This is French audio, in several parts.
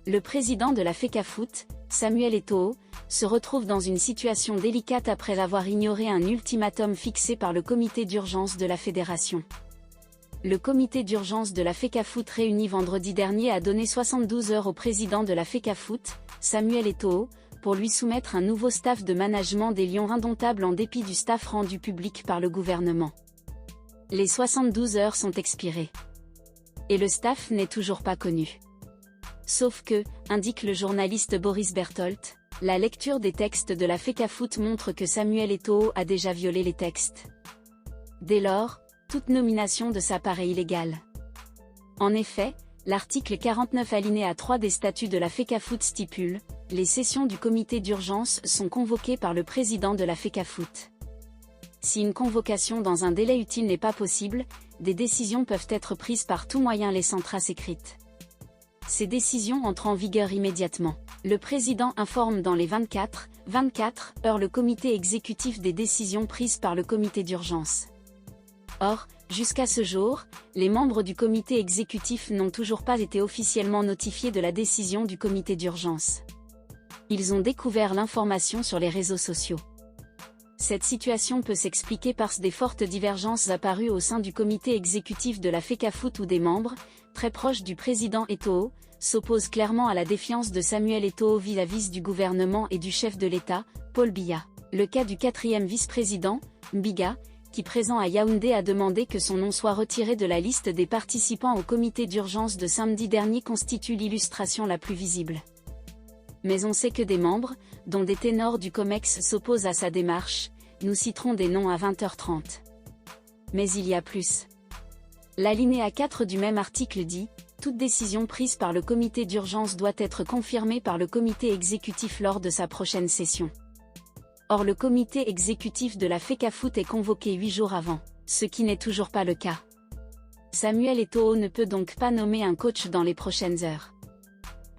Le président de la FECAFOOT, Samuel Eto'o, se retrouve dans une situation délicate après avoir ignoré un ultimatum fixé par le comité d'urgence de la fédération. Le comité d'urgence de la FECAFOOT réuni vendredi dernier a donné 72 heures au président de la FECAFOOT, Samuel Eto'o, pour lui soumettre un nouveau staff de management des Lions indomptables en dépit du staff rendu public par le gouvernement. Les 72 heures sont expirées. Et le staff n'est toujours pas connu. Sauf que, indique le journaliste Boris Bertholdt, la lecture des textes de la FECAFOOT montre que Samuel Eto'o a déjà violé les textes. Dès lors, toute nomination de sa paraît illégale. En effet, l'article 49 alinéa 3 des statuts de la FECAFOOT stipule « Les sessions du comité d'urgence sont convoquées par le président de la FECAFOOT. Si une convocation dans un délai utile n'est pas possible, des décisions peuvent être prises par tout moyen laissant trace écrite. Ces décisions entrent en vigueur immédiatement. Le président informe dans les 24 heures le comité exécutif des décisions prises par le comité d'urgence. Or, jusqu'à ce jour, les membres du comité exécutif n'ont toujours pas été officiellement notifiés de la décision du comité d'urgence. Ils ont découvert l'information sur les réseaux sociaux. Cette situation peut s'expliquer par des fortes divergences apparues au sein du comité exécutif de la FECAFOOT où des membres, très proches du président Eto'o, s'opposent clairement à la défiance de Samuel Eto'o vis-à-vis du gouvernement et du chef de l'État, Paul Biya. Le cas du quatrième vice-président, Mbiga, qui présent à Yaoundé a demandé que son nom soit retiré de la liste des participants au comité d'urgence de samedi dernier constitue l'illustration la plus visible. Mais on sait que des membres, dont des ténors du COMEX s'opposent à sa démarche, nous citerons des noms à 20h30. Mais il y a plus. L'alinéa 4 du même article dit « Toute décision prise par le comité d'urgence doit être confirmée par le comité exécutif lors de sa prochaine session ». Or le comité exécutif de la FECAFOOT est convoqué 8 jours avant, ce qui n'est toujours pas le cas. Samuel Eto'o ne peut donc pas nommer un coach dans les prochaines heures.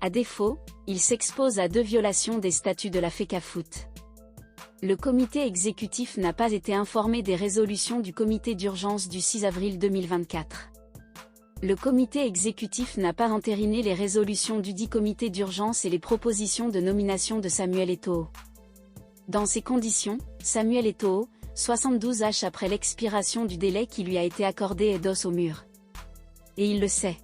À défaut, il s'expose à 2 violations des statuts de la FECAFOOT. Le comité exécutif n'a pas été informé des résolutions du comité d'urgence du 6 avril 2024. Le comité exécutif n'a pas entériné les résolutions du dit comité d'urgence et les propositions de nomination de Samuel Eto'o. Dans ces conditions, Samuel Eto'o, 72 h après l'expiration du délai qui lui a été accordé est dos au mur. Et il le sait.